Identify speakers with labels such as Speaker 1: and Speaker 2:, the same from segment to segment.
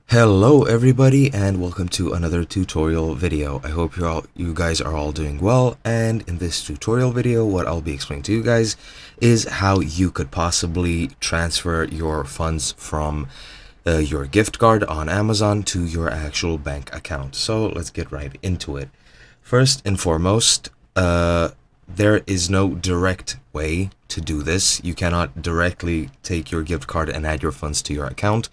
Speaker 1: Hello everybody and welcome to another tutorial video. I hope you guys are all doing well, and in this tutorial video what I'll be explaining to you guys is how you could possibly transfer your funds from your gift card on Amazon to your actual bank account. So let's get right into it. First and foremost, there is no direct way to do this. You cannot directly take your gift card and add your funds to your account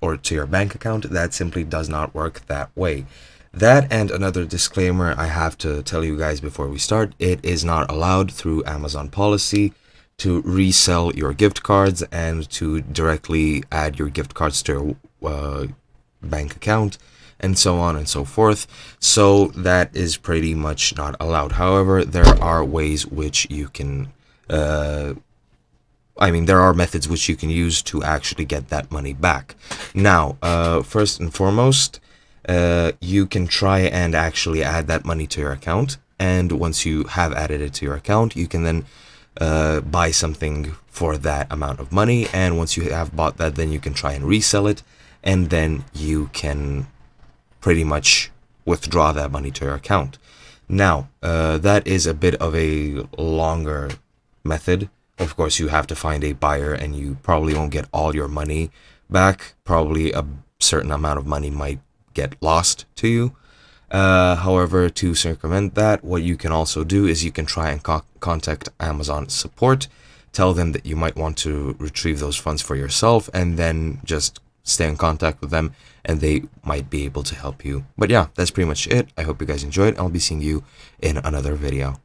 Speaker 1: or to your bank account. That simply does not work that way. That and another disclaimer I have to tell you guys before we start: it is not allowed through Amazon policy to resell your gift cards and to directly add your gift cards to your bank account, and so on and so forth. So that is pretty much not allowed. However, there are ways which you can there are methods which you can use to actually get that money back. Now, first and foremost, you can try and actually add that money to your account, and once you have added it to your account, you can then buy something for that amount of money, and once you have bought that, then you can try and resell it, and then you can pretty much withdraw that money to your account. Now, that is a bit of a longer method. Of course, you have to find a buyer, and you probably won't get all your money back. Probably a certain amount of money might get lost to you. However, to circumvent that, what you can also do is you can try and contact Amazon support, tell them that you might want to retrieve those funds for yourself, and then just stay in contact with them, and they might be able to help you. But yeah, that's pretty much it. I hope you guys enjoyed. I'll be seeing you in another video.